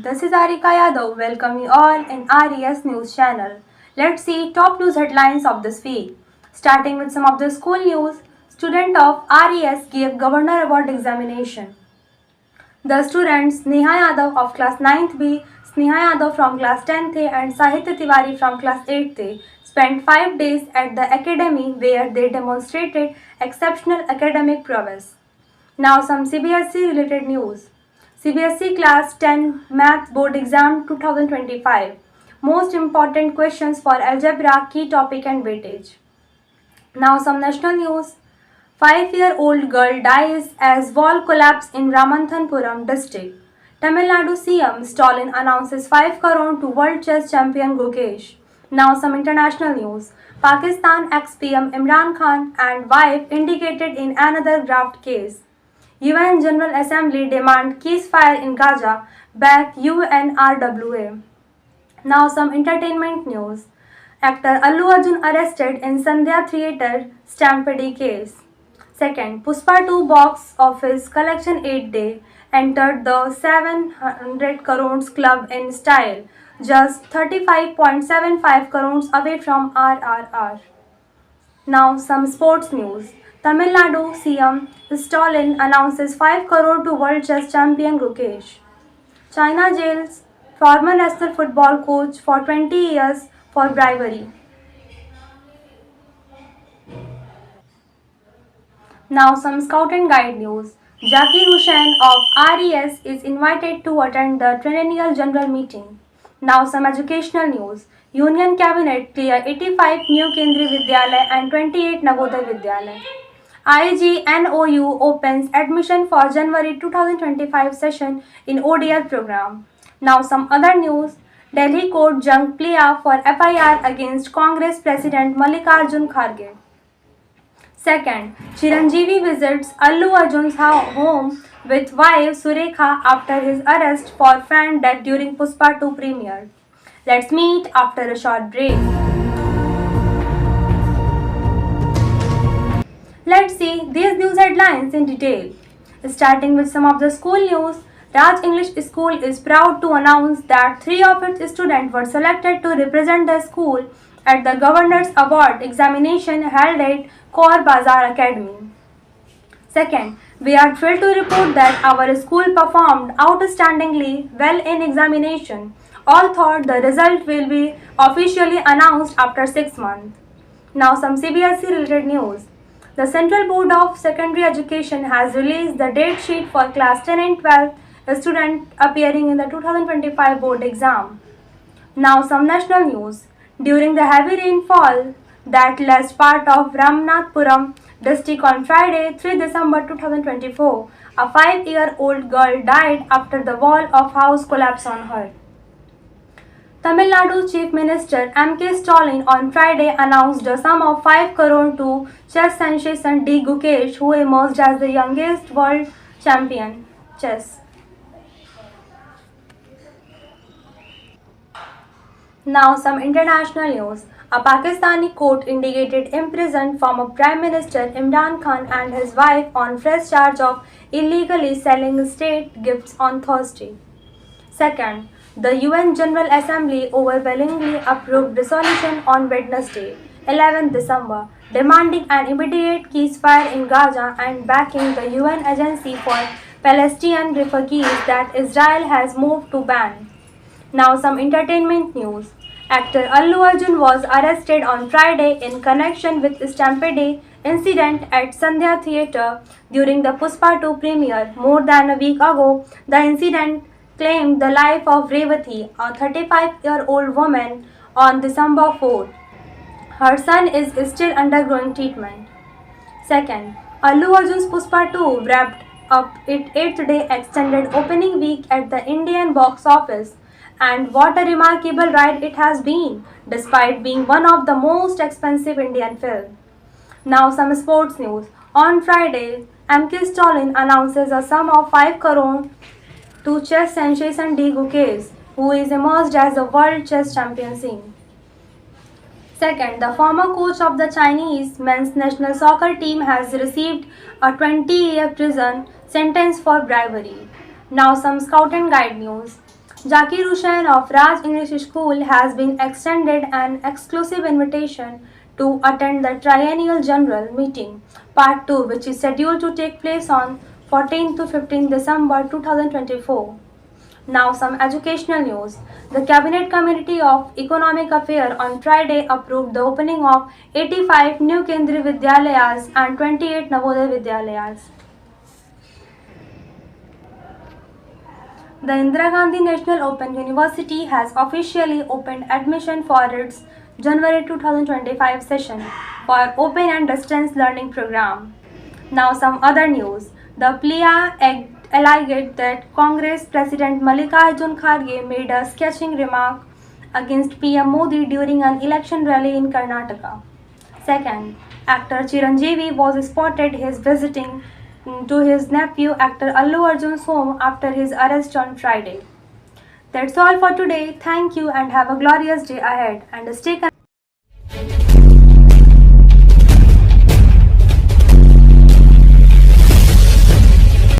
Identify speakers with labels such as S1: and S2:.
S1: This is Arika Yadav. Welcome you all in RES News channel. Let's see top news headlines of this week. Starting with some of the school news, student of RES gave Governor Award examination. The students Neha Yadav of class 9th B, Sneha Yadav from class 10th A and Sahitya Tiwari from class 8th A spent 5 days at the academy where they demonstrated exceptional academic prowess. Now some CBSE related news. CBSE Class 10 Math Board Exam 2025. Most important questions for algebra, key topic and weightage. Now some national news. 5-year-old girl dies as wall collapse in Ramanthanpuram district. Tamil Nadu CM Stalin announces 5 crore to world chess champion Gukesh. Now some international news. Pakistan ex-PM Imran Khan and wife indicated in another graft case. UN General Assembly demand ceasefire in Gaza, back UNRWA. Now some entertainment news. Actor Allu Arjun arrested in Sandhya Theatre stampede case. Second, Pushpa 2 box office collection 8 day entered the 700 crores club in style, just 35.75 crores away from RRR. Now some sports news. Tamil Nadu CM Stalin announces 5 crore to world chess champion Gukesh. China jails former national football coach for 20 years for bribery. Now some scout and guide news. Zakir Hussain of RES is invited to attend the Triennial General Meeting. Now some educational news. Union Cabinet clear 85 new Kendriya Vidyalay and 28 Navodaya Vidyalay. IGNOU opens admission for January 2025 session in ODR program. Now some other news. Delhi court junk plea for FIR against Congress President Mallikarjun Kharge. Second, Chiranjeevi visits Allu Arjun's home with wife Surekha after his arrest for fan death during Pushpa 2 premiere. Let's meet after a short break. Let's see these news headlines in detail. Starting with some of the school news, Raj English School is proud to announce that 3 of its students were selected to represent the school at the Governor's Award examination held at Kaur Bazar Academy. Second, we are thrilled to report that our school performed outstandingly well in examination. All thought the result will be officially announced after 6 months. Now some CBSE related news. The Central Board of Secondary Education has released the date sheet for class 10 and 12 students appearing in the 2025 board exam. Now some national news. During the heavy rainfall that left part of Ramnathpuram district on Friday, 3 December 2024, a 5-year-old girl died after the wall of house collapsed on her. Tamil Nadu Chief Minister M.K. Stalin on Friday announced a sum of 5 crore to chess sensation D. Gukesh, who emerged as the youngest world champion chess. Now some international news. A Pakistani court indicated imprisoned former Prime Minister Imran Khan and his wife on fresh charge of illegally selling state gifts on Thursday. Second, the UN General Assembly overwhelmingly approved resolution on Wednesday, 11 December, demanding an immediate ceasefire in Gaza and backing the UN agency for Palestinian refugees that Israel has moved to ban. Now some entertainment news. Actor Allu Arjun was arrested on Friday in connection with stampede incident at Sandhya Theatre during the Pushpa 2 premiere. More than a week ago, the incident claimed the life of Revati, a 35-year-old woman, on December 4. Her son is still undergoing treatment. Second, Allu Arjun's Pushpa 2 wrapped up its 8th day extended opening week at the Indian box office. And what a remarkable ride it has been, despite being one of the most expensive Indian films. Now some sports news. On Friday, M.K. Stalin announces a sum of 5 crore to chess sensation D. Gukesh, who is emerged as the world chess champion scene. Second, the former coach of the Chinese men's national soccer team has received a 20-year prison sentence for bribery. Now some scout and guide news. Zakir Hussain of Raj English School has been extended an exclusive invitation to attend the Triennial General Meeting Part 2, which is scheduled to take place on 14 to 15 December 2024. Now some educational news. The Cabinet Committee of Economic Affairs on Friday approved the opening of 85 new Kendriya Vidyalayas and 28 Navodaya Vidyalayas. The Indira Gandhi National Open University has officially opened admission for its January 2025 session for open and distance learning program. Now some other news. The PLIA alleged that Congress President Mallikarjun Kharge made a scathing remark against PM Modi during an election rally in Karnataka. Second, actor Chiranjeevi was spotted his visiting to his nephew actor Allu Arjun's home after his arrest on Friday. That's all for today. Thank you and have a glorious day ahead and stay connected.